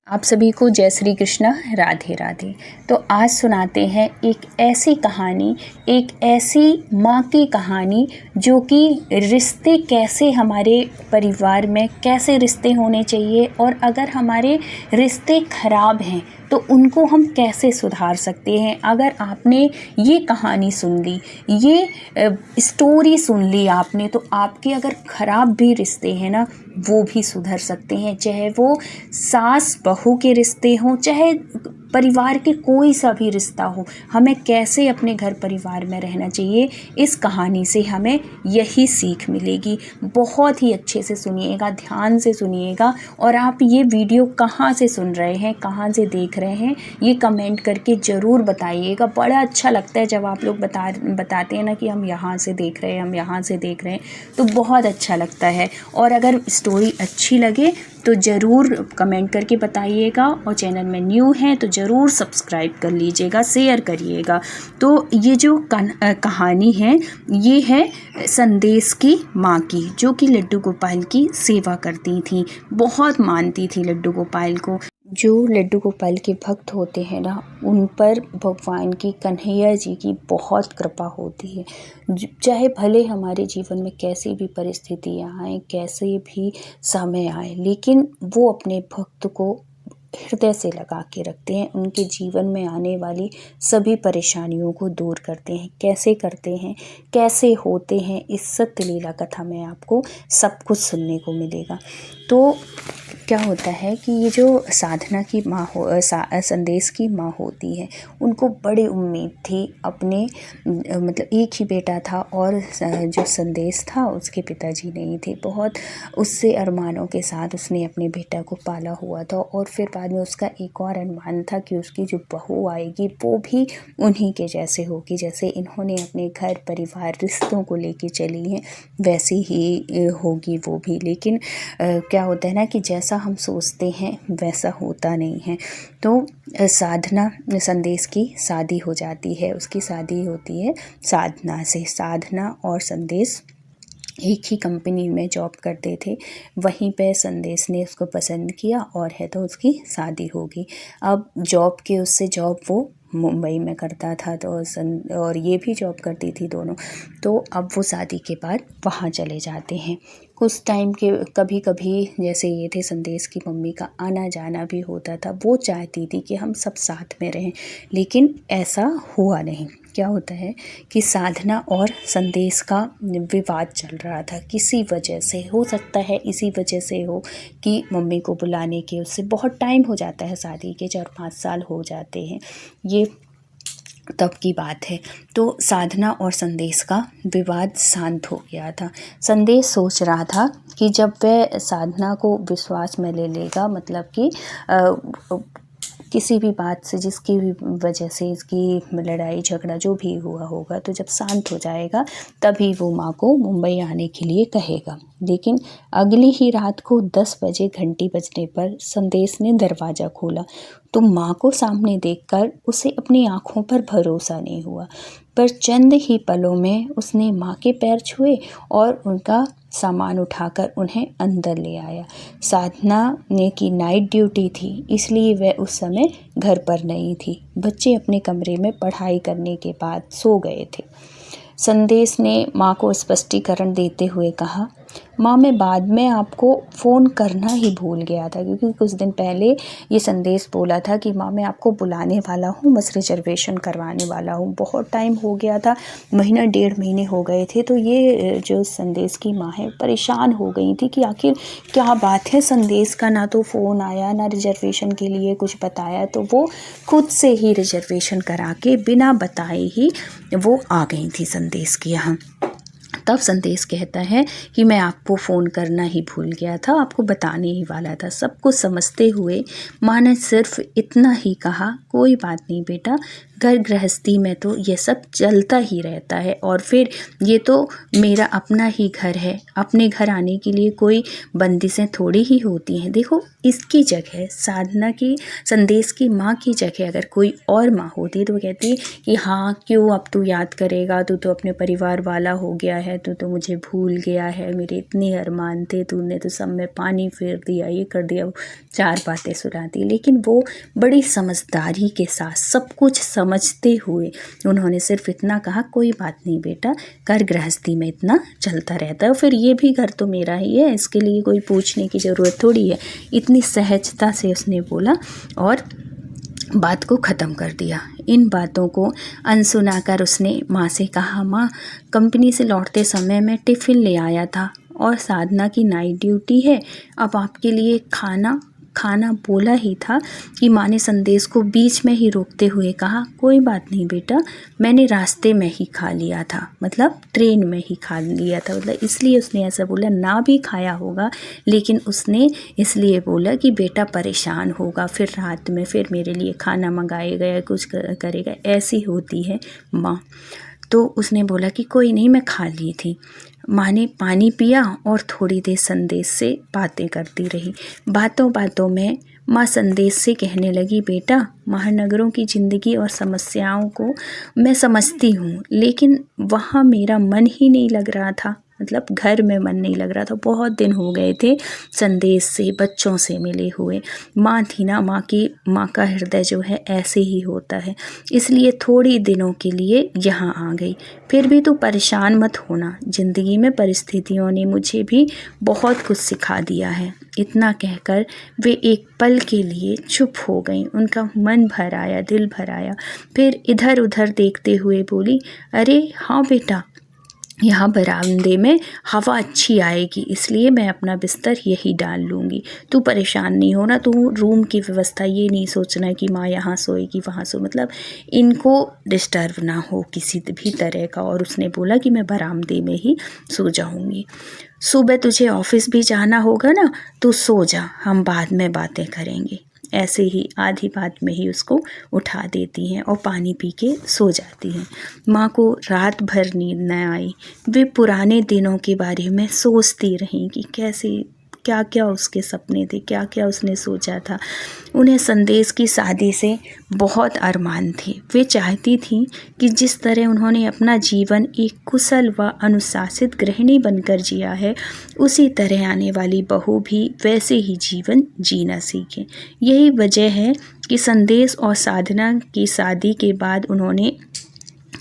आप सभी को जय श्री कृष्णा, राधे राधे। तो आज सुनाते हैं एक ऐसी कहानी, एक ऐसी माँ की कहानी जो कि रिश्ते कैसे हमारे परिवार में कैसे रिश्ते होने चाहिए, और अगर हमारे रिश्ते खराब हैं तो उनको हम कैसे सुधार सकते हैं। अगर आपने ये कहानी सुन ली, ये स्टोरी सुन ली आपने, तो आपके अगर ख़राब भी रिश्ते हैं ना, वो भी सुधर सकते हैं। चाहे वो सास बहू के रिश्ते हों, चाहे परिवार के कोई सा भी रिश्ता हो, हमें कैसे अपने घर परिवार में रहना चाहिए, इस कहानी से हमें यही सीख मिलेगी। बहुत ही अच्छे से सुनिएगा, ध्यान से सुनिएगा। और आप ये वीडियो कहाँ से सुन रहे हैं, कहाँ से देख रहे हैं, ये कमेंट करके ज़रूर बताइएगा। बड़ा अच्छा लगता है जब आप लोग बताते हैं ना कि हम यहाँ से देख रहे हैं, हम यहाँ से देख रहे हैं, तो बहुत अच्छा लगता है। और अगर स्टोरी अच्छी लगे तो ज़रूर कमेंट करके बताइएगा, और चैनल में न्यू हैं तो ज़रूर सब्सक्राइब कर लीजिएगा, शेयर करिएगा। तो ये जो कहानी है, ये है संदेश की माँ की, जो कि लड्डू गोपाल की सेवा करती थी, बहुत मानती थी लड्डू गोपाल को। जो लड्डू गोपाल के भक्त होते हैं ना, उन पर भगवान की, कन्हैया जी की बहुत कृपा होती है। चाहे भले हमारे जीवन में कैसी भी परिस्थितियाँ आएँ, कैसे भी समय आए, लेकिन वो अपने भक्त को हृदय से लगा के रखते हैं। उनके जीवन में आने वाली सभी परेशानियों को दूर करते हैं। कैसे करते हैं, कैसे होते हैं, इस सत्य लीला कथा में आपको सब कुछ सुनने को मिलेगा। तो क्या होता है कि ये जो साधना की माँ संदेश की माँ होती है, उनको बड़ी उम्मीद थी अपने, मतलब एक ही बेटा था, और जो संदेश था उसके पिताजी नहीं थे। बहुत उससे अरमानों के साथ उसने अपने बेटा को पाला हुआ था, और फिर बाद में उसका एक और अरमान था कि उसकी जो बहू आएगी वो भी उन्हीं के जैसे होगी, जैसे इन्होंने अपने घर परिवार रिश्तों को लेके चली हैं, वैसी ही होगी वो भी। लेकिन क्या होता है ना कि जैसा हम सोचते हैं वैसा होता नहीं है। तो साधना संदेश की शादी हो जाती है, उसकी शादी होती है साधना से। साधना और संदेश एक ही कंपनी में जॉब करते थे। वहीं पे संदेश ने उसको पसंद किया, और है तो उसकी शादी होगी। अब जॉब के उससे जॉब वो मुंबई में करता था, तो और ये भी जॉब करती थी दोनों। तो अब वो शादी के बाद वहाँ चले जाते हैं। कुछ टाइम के कभी कभी जैसे ये थे, संदेश की मम्मी का आना जाना भी होता था। वो चाहती थी कि हम सब साथ में रहें, लेकिन ऐसा हुआ नहीं। क्या होता है कि साधना और संदेश का विवाद चल रहा था किसी वजह से। हो सकता है इसी वजह से हो कि मम्मी को बुलाने के उससे बहुत टाइम हो जाता है, शादी के 4-5 साल हो जाते हैं, ये तब की बात है। तो साधना और संदेश का विवाद शांत हो गया था। संदेश सोच रहा था कि जब वह साधना को विश्वास में ले लेगा, मतलब कि किसी भी बात से, जिसकी भी वजह से इसकी लड़ाई झगड़ा जो भी हुआ होगा, तो जब शांत हो जाएगा तभी वो माँ को मुंबई आने के लिए कहेगा। लेकिन अगली ही रात को 10 बजे घंटी बजने पर संदेश ने दरवाज़ा खोला, तो माँ को सामने देखकर उसे अपनी आँखों पर भरोसा नहीं हुआ। पर चंद ही पलों में उसने माँ के पैर छुए और उनका सामान उठाकर उन्हें अंदर ले आया। साधना ने की नाइट ड्यूटी थी, इसलिए वह उस समय घर पर नहीं थी। बच्चे अपने कमरे में पढ़ाई करने के बाद सो गए थे। संदेश ने माँ को स्पष्टीकरण देते हुए कहा, माँ मैं बाद में आपको फ़ोन करना ही भूल गया था, क्योंकि कुछ दिन पहले ये संदेश बोला था कि माँ मैं आपको बुलाने वाला हूँ, बस रिजर्वेशन करवाने वाला हूँ। बहुत टाइम हो गया था, महीना 1.5 महीने हो गए थे। तो ये जो संदेश की माँ है परेशान हो गई थी कि आखिर क्या बात है, संदेश का ना तो फ़ोन आया, ना रिजर्वेशन के लिए कुछ बताया। तो वो खुद से ही रिजर्वेशन करा के बिना बताए ही वो आ गई थी संदेश के यहाँ। तब संदेश कहता है कि मैं आपको फ़ोन करना ही भूल गया था, आपको बताने ही वाला था। सब कुछ समझते हुए माँ ने सिर्फ इतना ही कहा, कोई बात नहीं बेटा, घर गृहस्थी में तो ये सब चलता ही रहता है, और फिर ये तो मेरा अपना ही घर है। अपने घर आने के लिए कोई बंदिशें थोड़ी ही होती हैं। देखो इसकी जगह, साधना की, संदेश की माँ की जगह अगर कोई और माँ होती तो कहती कि हाँ क्यों अब तू याद करेगा, तू तो अपने परिवार वाला हो गया है, है, तू तो मुझे भूल गया है, मेरे इतने अरमान थे, तूने तो सब में पानी फेर दिया, ये कर दिया, वो 4 बातें सुनाती। लेकिन वो बड़ी समझदारी के साथ सब कुछ समझते हुए उन्होंने सिर्फ इतना कहा, कोई बात नहीं बेटा, घर गृहस्थी में इतना चलता रहता है, फिर ये भी घर तो मेरा ही है, इसके लिए कोई पूछने की ज़रूरत थोड़ी है। इतनी सहजता से उसने बोला और बात को ख़त्म कर दिया। इन बातों को अनसुना कर उसने माँ से कहा, माँ कंपनी से लौटते समय मैं टिफ़िन ले आया था और साधना की नाइट ड्यूटी है, अब आपके लिए खाना बोला ही था कि माँ ने संदेश को बीच में ही रोकते हुए कहा, कोई बात नहीं बेटा, मैंने रास्ते में ही खा लिया था, मतलब ट्रेन में ही खा लिया था, मतलब इसलिए उसने ऐसा बोला, ना भी खाया होगा लेकिन उसने इसलिए बोला कि बेटा परेशान होगा, फिर रात में फिर मेरे लिए खाना मंगाएगा, कुछ करेगा, ऐसी होती है माँ। तो उसने बोला कि कोई नहीं, मैं खा ली थी। माँ ने पानी पिया और थोड़ी देर संदेश से बातें करती रही। बातों बातों में माँ संदेश से कहने लगी, बेटा महानगरों की ज़िंदगी और समस्याओं को मैं समझती हूँ, लेकिन वहाँ मेरा मन ही नहीं लग रहा था, मतलब घर में मन नहीं लग रहा था। बहुत दिन हो गए थे संदेश से, बच्चों से मिले हुए। माँ थी ना, माँ का हृदय जो है ऐसे ही होता है, इसलिए थोड़ी दिनों के लिए यहाँ आ गई। फिर भी तू परेशान मत होना, ज़िंदगी में परिस्थितियों ने मुझे भी बहुत कुछ सिखा दिया है। इतना कहकर वे एक पल के लिए चुप हो गईं। उनका मन भर आया, दिल भर आया। फिर इधर उधर देखते हुए बोली, अरे हाँ बेटा, यहाँ बरामदे में हवा अच्छी आएगी, इसलिए मैं अपना बिस्तर यही डाल लूँगी, तू परेशान नहीं होना, तू रूम की व्यवस्था ये नहीं सोचना कि माँ यहाँ सोएगी वहाँ सो, मतलब इनको डिस्टर्ब ना हो किसी भी तरह का। और उसने बोला कि मैं बरामदे में ही सो जाऊँगी, सुबह तुझे ऑफिस भी जाना होगा ना, तू सो जा, हम बाद में बातें करेंगे। ऐसे ही आधी बात में ही उसको उठा देती हैं और पानी पी के सो जाती हैं। माँ को रात भर नींद न आई। वे पुराने दिनों के बारे में सोचती रहीं कि कैसे क्या क्या उसके सपने थे, क्या क्या उसने सोचा था। उन्हें संदेश की शादी से बहुत अरमान थे। वे चाहती थीं कि जिस तरह उन्होंने अपना जीवन एक कुशल व अनुशासित गृहिणी बनकर जिया है, उसी तरह आने वाली बहू भी वैसे ही जीवन जीना सीखे। यही वजह है कि संदेश और साधना की शादी के बाद उन्होंने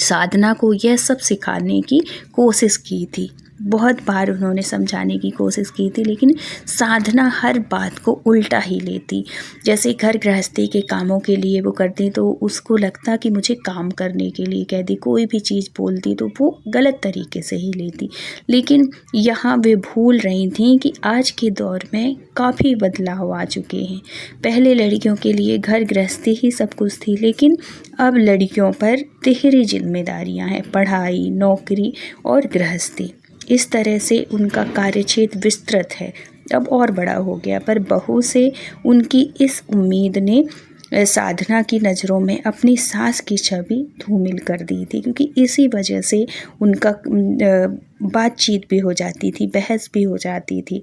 साधना को यह सब सिखाने की कोशिश की थी। बहुत बार उन्होंने समझाने की कोशिश की थी, लेकिन साधना हर बात को उल्टा ही लेती। जैसे घर गृहस्थी के कामों के लिए वो करती तो उसको लगता कि मुझे काम करने के लिए कह दी, कोई भी चीज़ बोलती तो वो गलत तरीके से ही लेती। लेकिन यहाँ वे भूल रही थीं कि आज के दौर में काफ़ी बदलाव आ चुके हैं। पहले लड़कियों के लिए घर गृहस्थी ही सब कुछ थी, लेकिन अब लड़कियों पर तिहरी जिम्मेदारियाँ हैं, पढ़ाई, नौकरी और गृहस्थी। इस तरह से उनका कार्यक्षेत्र विस्तृत है, अब और बड़ा हो गया। पर बहू से उनकी इस उम्मीद ने साधना की नज़रों में अपनी सास की छवि धूमिल कर दी थी, क्योंकि इसी वजह से उनका बातचीत भी हो जाती थी, बहस भी हो जाती थी।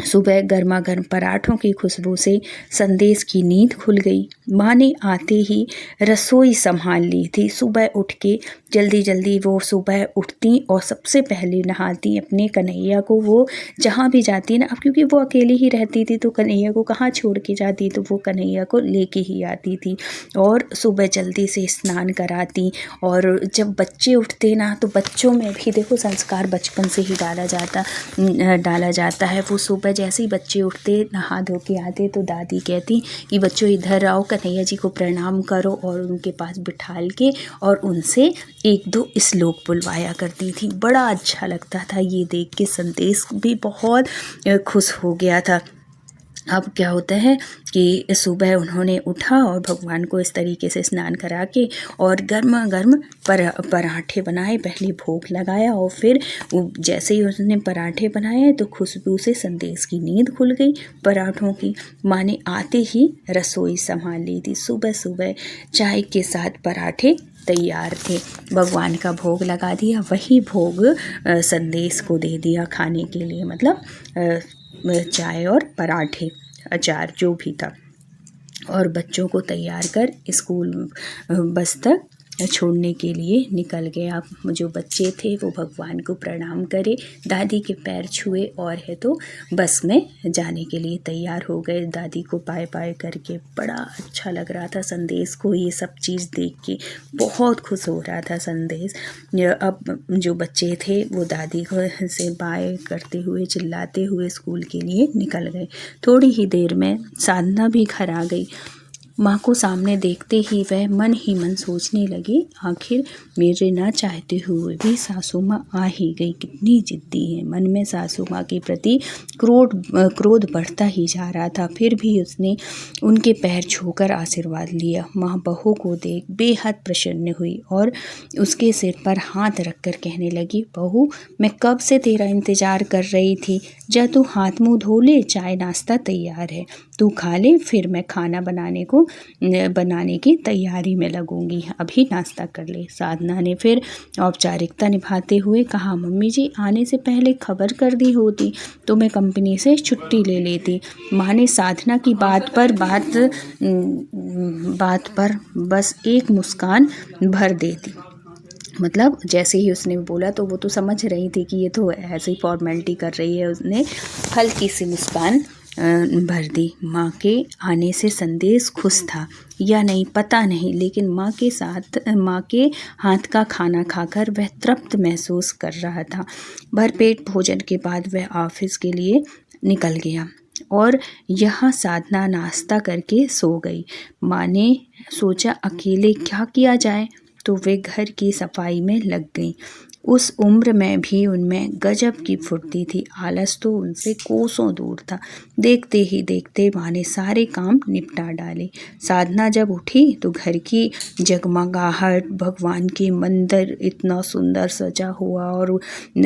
सुबह गर्मा गर्म पराठों की खुशबू से संदेश की नींद खुल गई। माँ ने आते ही रसोई संभाल ली थी। सुबह उठ के जल्दी जल्दी वो सुबह उठती और सबसे पहले नहाती अपने कन्हैया को। वो जहाँ भी जाती ना, अब क्योंकि वो अकेली ही रहती थी तो कन्हैया को कहाँ छोड़ के जाती, तो वो कन्हैया को लेके ही आती थी और सुबह जल्दी से स्नान कराती। और जब बच्चे उठते ना, तो बच्चों में भी देखो संस्कार बचपन से ही डाला जाता है। वो सुबह जैसे ही बच्चे उठते नहा धो के आते तो दादी कहती कि बच्चों इधर आओ, कन्हैया जी को प्रणाम करो, और उनके पास बिठाल के और उनसे 1-2 श्लोक बुलवाया करती थी। बड़ा अच्छा लगता था ये देख के। संदेश भी बहुत खुश हो गया था। अब क्या होता है कि सुबह उन्होंने उठा और भगवान को इस तरीके से स्नान करा के और गर्मा गर्म पराठे बनाए, पहले भोग लगाया और फिर जैसे ही उसने पराठे बनाए तो खुशबू से संदेश की नींद खुल गई पराठों की। माँ ने आते ही रसोई संभाल ली थी। सुबह सुबह चाय के साथ पराठे तैयार थे। भगवान का भोग लगा दिया, वही भोग संदेश को दे दिया खाने के लिए, मतलब चाय और पराठे, अचार जो भी था, और बच्चों को तैयार कर स्कूल बस तक छोड़ने के लिए निकल गए। अब जो बच्चे थे वो भगवान को प्रणाम करे, दादी के पैर छुए और है तो बस में जाने के लिए तैयार हो गए। दादी को पाए पाए करके बड़ा अच्छा लग रहा था संदेश को, ये सब चीज़ देख के बहुत खुश हो रहा था संदेश। अब जो बच्चे थे वो दादी को से बाय करते हुए चिल्लाते हुए स्कूल के लिए निकल गए। थोड़ी ही देर में साधना भी घर आ गई। माँ को सामने देखते ही वह मन ही मन सोचने लगी, आखिर मेरे ना चाहते हुए भी सासू माँ आ ही गई, कितनी जिद्दी है। मन में सासू माँ के प्रति क्रोध बढ़ता ही जा रहा था। फिर भी उसने उनके पैर छूकर आशीर्वाद लिया। माँ बहू को देख बेहद प्रसन्न हुई और उसके सिर पर हाथ रखकर कहने लगी, बहू मैं कब से तेरा इंतज़ार कर रही थी, जा तू हाथ मुँह धो ले, चाय नाश्ता तैयार है, तू खा ले, फिर मैं खाना बनाने की तैयारी में लगूंगी, अभी नाश्ता कर ले। साधना ने फिर औपचारिकता निभाते हुए कहा, मम्मी जी आने से पहले खबर कर दी होती तो मैं कंपनी से छुट्टी ले लेती। माँ ने साधना की बात पर बस एक मुस्कान भर देती। मतलब जैसे ही उसने बोला तो वो तो समझ रही थी कि ये तो ऐसे ही फॉर्मेलिटी कर रही है। उसने हल्की सी मुस्कान भर दी। माँ के आने से संदेश खुश था या नहीं पता नहीं, लेकिन माँ के हाथ का खाना खाकर वह तृप्त महसूस कर रहा था। भरपेट भोजन के बाद वह ऑफिस के लिए निकल गया और यहाँ साधना नाश्ता करके सो गई। माँ ने सोचा अकेले क्या किया जाए, तो वे घर की सफाई में लग गईं। उस उम्र में भी उनमें गजब की फुर्ती थी, आलस तो उनसे कोसों दूर था। देखते ही देखते माँ ने सारे काम निपटा डाले। साधना जब उठी तो घर की जगमगाहट, भगवान के मंदिर इतना सुंदर सजा हुआ और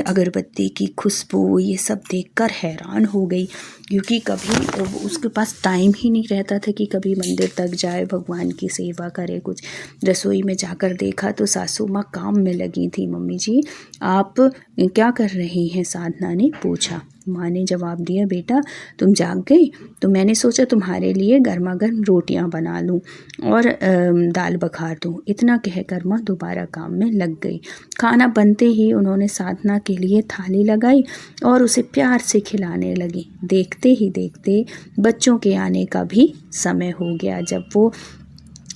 अगरबत्ती की खुशबू, ये सब देखकर हैरान हो गई, क्योंकि कभी उसके पास टाइम ही नहीं रहता था कि कभी मंदिर तक जाए, भगवान की सेवा करे। कुछ रसोई में जाकर देखा तो सासू माँ काम में लगी थी। मम्मी जी आप क्या कर रही हैं, साधना ने पूछा। माँ ने जवाब दिया, बेटा तुम जाग गई तो मैंने सोचा तुम्हारे लिए गर्मा गर्म रोटियां बना लूं और दाल बघार दूं। इतना कहकर माँ दोबारा काम में लग गई। खाना बनते ही उन्होंने साधना के लिए थाली लगाई और उसे प्यार से खिलाने लगी। देखते ही देखते बच्चों के आने का भी समय हो गया। जब वो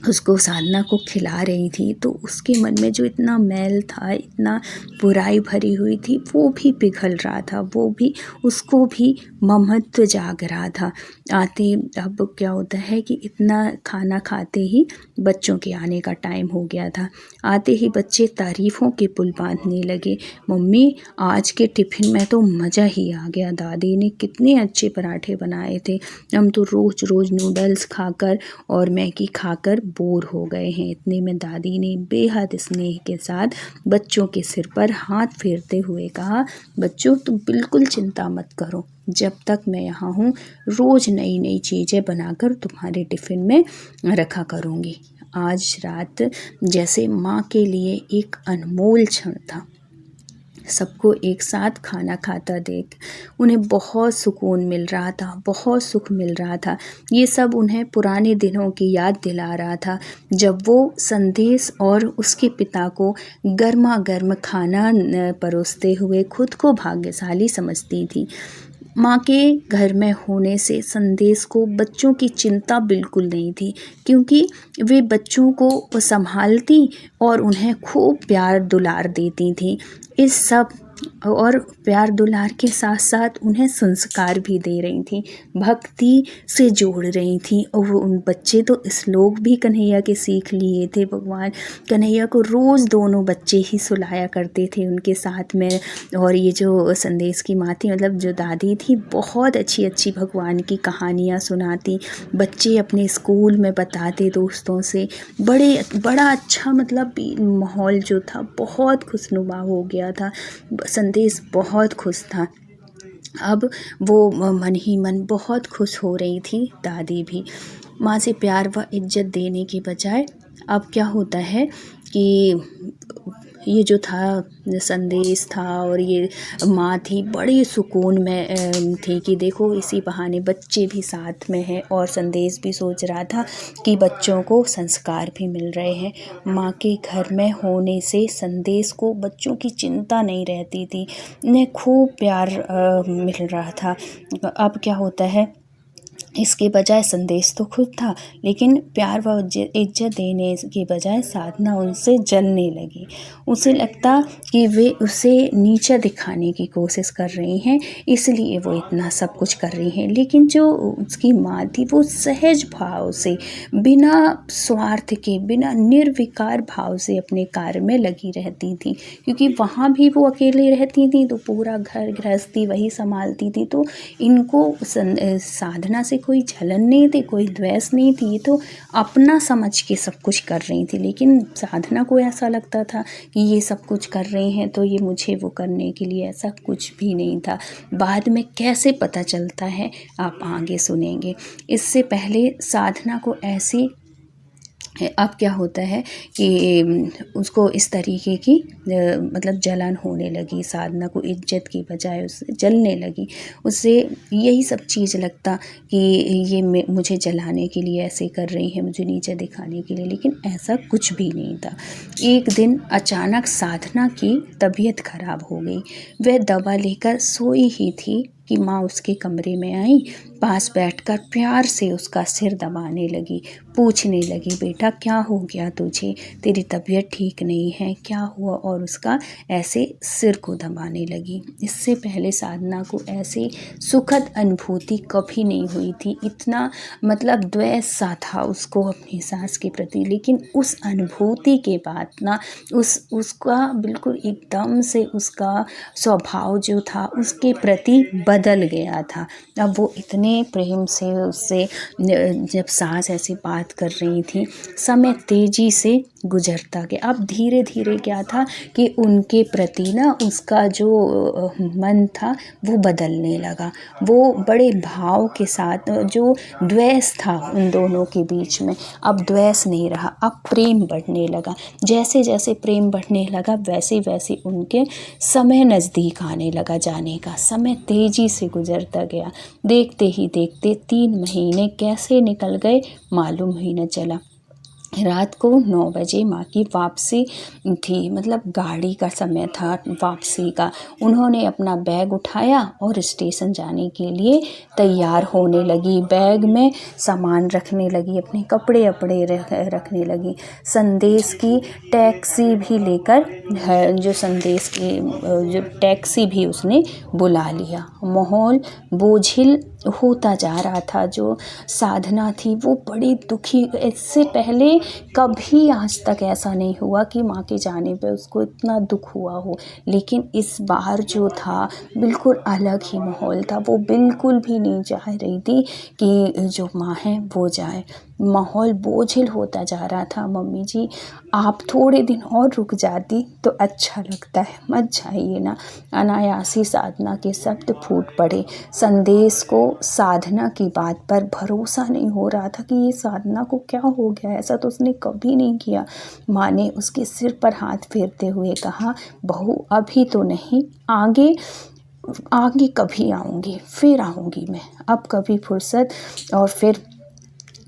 उसको साधना को खिला रही थी तो उसके मन में जो इतना मैल था, इतना बुराई भरी हुई थी, वो भी पिघल रहा था, वो भी उसको भी ममत्व जाग रहा था। अब क्या होता है कि इतना खाना खाते ही बच्चों के आने का टाइम हो गया था। आते ही बच्चे तारीफ़ों के पुल बांधने लगे, मम्मी आज के टिफ़िन में तो मज़ा ही आ गया, दादी ने कितने अच्छे पराठे बनाए थे, हम तो रोज़ रोज़ नूडल्स खाकर और मैगी खाकर बोर हो गए हैं। इतने में दादी ने बेहद स्नेह के साथ बच्चों के सिर पर हाथ फेरते हुए कहा, बच्चों तुम बिल्कुल चिंता मत करो, जब तक मैं यहाँ हूँ रोज़ नई नई चीज़ें बनाकर तुम्हारे टिफ़िन में रखा करूँगी। आज रात जैसे माँ के लिए एक अनमोल क्षण था। सबको एक साथ खाना खाता देख उन्हें बहुत सुकून मिल रहा था, बहुत सुख मिल रहा था। ये सब उन्हें पुराने दिनों की याद दिला रहा था, जब वो संदेश और उसके पिता को गर्मा गर्म खाना परोसते हुए खुद को भाग्यशाली समझती थी। माँ के घर में होने से संदेश को बच्चों की चिंता बिल्कुल नहीं थी, क्योंकि वे बच्चों को संभालती और उन्हें खूब प्यार दुलार देती थी। इस सब और प्यार दुलार के साथ साथ उन्हें संस्कार भी दे रही थी, भक्ति से जोड़ रही थी। और वो उन बच्चे तो श्लोक भी कन्हैया के सीख लिए थे। भगवान कन्हैया को रोज़ दोनों बच्चे ही सुलाया करते थे उनके साथ में। और ये जो संदेश की माँ थी, मतलब जो दादी थी, बहुत अच्छी अच्छी भगवान की कहानियाँ सुनाती, बच्चे अपने स्कूल में बताते दोस्तों से। बड़ा अच्छा मतलब माहौल जो था बहुत खुशनुमा हो गया था। संदेश बहुत खुश था। अब वो मन ही मन बहुत खुश हो रही थी। दादी भी माँ से प्यार व इज्जत देने के बजाय अब क्या होता है कि ये जो था संदेश था और ये माँ थी बड़े सुकून में थी कि देखो इसी बहाने बच्चे भी साथ में हैं, और संदेश भी सोच रहा था कि बच्चों को संस्कार भी मिल रहे हैं। माँ के घर में होने से संदेश को बच्चों की चिंता नहीं रहती थी, उन्हें खूब प्यार मिल रहा था। अब क्या होता है, इसके बजाय संदेश तो खुद था, लेकिन प्यार व इज्जत देने के बजाय साधना उनसे जलने लगी। उसे लगता कि वे उसे नीचा दिखाने की कोशिश कर रही हैं, इसलिए वो इतना सब कुछ कर रही हैं। लेकिन जो उसकी माँ थी वो सहज भाव से, बिना स्वार्थ के, बिना निर्विकार भाव से अपने कार्य में लगी रहती थी, क्योंकि वहाँ भी वो अकेले रहती थी तो पूरा घर गृहस्थी वही संभालती थी। तो इनको साधना से कोई जलन नहीं थी, कोई द्वेष नहीं थी, ये तो अपना समझ के सब कुछ कर रही थी। लेकिन साधना को ऐसा लगता था कि ये सब कुछ कर रहे हैं तो ये मुझे वो करने के लिए, ऐसा कुछ भी नहीं था। बाद में कैसे पता चलता है आप आगे सुनेंगे। इससे पहले साधना को ऐसी, अब क्या होता है कि उसको इस तरीके की मतलब जलन होने लगी, साधना को इज्जत की बजाय उससे जलने लगी। उससे यही सब चीज़ लगता कि ये मुझे जलाने के लिए ऐसे कर रही है, मुझे नीचे दिखाने के लिए, लेकिन ऐसा कुछ भी नहीं था। एक दिन अचानक साधना की तबीयत खराब हो गई। वह दवा लेकर सोई ही थी कि माँ उसके कमरे में आई, पास बैठकर प्यार से उसका सिर दबाने लगी, पूछने लगी, बेटा क्या हो गया तुझे, तेरी तबीयत ठीक नहीं है, क्या हुआ? और उसका ऐसे सिर को दबाने लगी। इससे पहले साधना को ऐसे सुखद अनुभूति कभी नहीं हुई थी। इतना मतलब द्वेष सा था उसको अपनी सास के प्रति, लेकिन उस अनुभूति के बाद ना उसका बिल्कुल एकदम से उसका स्वभाव जो था उसके प्रति बदल गया था। अब वो इतने प्रेम से उससे, जब सास ऐसी बात कर रही थी, समय तेजी से गुजरता गया। अब धीरे धीरे क्या था कि उनके प्रति ना उसका जो मन था वो बदलने लगा। वो बड़े भाव के साथ, जो द्वेष था उन दोनों के बीच में, अब द्वेष नहीं रहा, अब प्रेम बढ़ने लगा। जैसे जैसे प्रेम बढ़ने लगा वैसे वैसे उनके समय नज़दीक आने लगा जाने का। समय तेजी से गुजरता गया। देखते ही देखते 3 महीने कैसे निकल गए मालूम ही न चला। रात को 9 बजे माँ की वापसी थी, मतलब गाड़ी का समय था वापसी का। उन्होंने अपना बैग उठाया और स्टेशन जाने के लिए तैयार होने लगी। बैग में सामान रखने लगी, अपने कपड़े अपड़े रखने लगी। संदेश की टैक्सी भी लेकर, जो संदेश की जो टैक्सी भी उसने बुला लिया। माहौल बोझिल होता जा रहा था। जो साधना थी वो बड़ी दुखी, इससे पहले कभी आज तक ऐसा नहीं हुआ कि माँ के जाने पे उसको इतना दुख हुआ हो, लेकिन इस बार जो था बिल्कुल अलग ही माहौल था। वो बिल्कुल भी नहीं चाह रही थी कि जो माँ है वो जाए। माहौल बोझिल होता जा रहा था। मम्मी जी आप थोड़े दिन और रुक जाती तो अच्छा लगता है, मत जाइए ना। अनायासी साधना के शब्द फूट पड़े। संदेश को साधना की बात पर भरोसा नहीं हो रहा था कि ये साधना को क्या हो गया, ऐसा तो उसने कभी नहीं किया। माँ ने उसके सिर पर हाथ फेरते हुए कहा, बहू अभी तो नहीं, आगे आगे कभी आऊँगी, फिर आऊँगी मैं, अब कभी फुर्सत। और फिर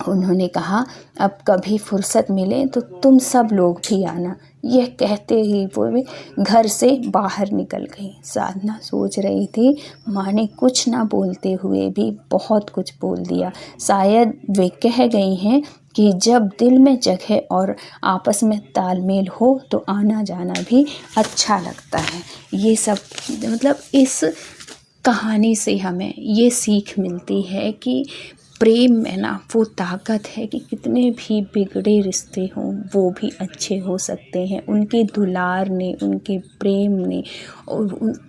उन्होंने कहा अब कभी फुर्सत मिले तो तुम सब लोग भी आना। यह कहते ही वो घर से बाहर निकल गई। साधना सोच रही थी माँ ने कुछ ना बोलते हुए भी बहुत कुछ बोल दिया। शायद वे कह गई हैं कि जब दिल में जगह और आपस में तालमेल हो तो आना जाना भी अच्छा लगता है। ये सब मतलब इस कहानी से हमें ये सीख मिलती है कि प्रेम में ना वो ताकत है कि कितने भी बिगड़े रिश्ते हों वो भी अच्छे हो सकते हैं। उनके दुलार ने, उनके प्रेम ने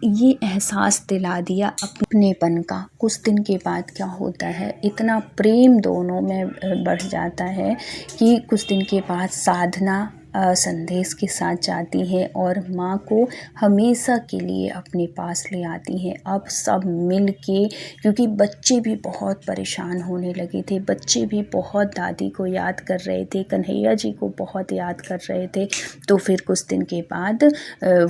ये एहसास दिला दिया अपनेपन का। कुछ दिन के बाद क्या होता है, इतना प्रेम दोनों में बढ़ जाता है कि कुछ दिन के बाद साधना संदेश के साथ जाती हैं और माँ को हमेशा के लिए अपने पास ले आती हैं। अब सब मिल के, क्योंकि बच्चे भी बहुत परेशान होने लगे थे, बच्चे भी बहुत दादी को याद कर रहे थे, कन्हैया जी को बहुत याद कर रहे थे। तो फिर कुछ दिन के बाद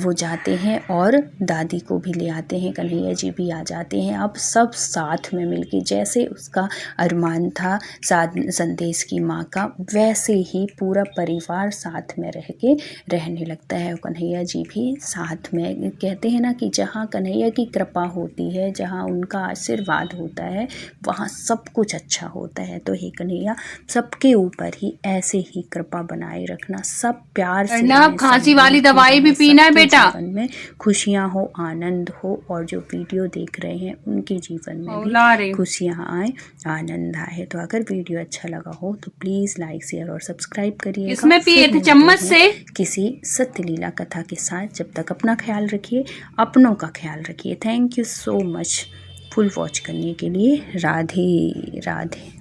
वो जाते हैं और दादी को भी ले आते हैं, कन्हैया जी भी आ जाते हैं। अब सब साथ में मिलके, जैसे उसका अरमान था संदेश की माँ का, वैसे ही पूरा परिवार साथ में रह के रहने लगता है। और कन्हैया जी भी साथ में, कहते हैं ना कि जहाँ कन्हैया की कृपा होती है, जहाँ उनका आशीर्वाद होता है, वहाँ सब कुछ अच्छा होता है। तो हे कन्हैया, सबके ऊपर ही ऐसे ही कृपा बनाए रखना, सब प्यार से ना खांसी वाली दवाई भी पीना है बेटा। जीवन में खुशियाँ हो, आनंद हो, और जो वीडियो देख रहे हैं उनके जीवन में भी खुशियाँ आए, आनंद आए। तो अगर वीडियो अच्छा लगा हो तो प्लीज़ लाइक, शेयर और सब्सक्राइब करिएगा। इसमें पिए थे चम्मच से किसी सत्य लीला कथा के साथ। जब तक अपना ख्याल रखिए, अपनों का ख्याल रखिए। Thank you so much full watch करने के लिए। राधे राधे।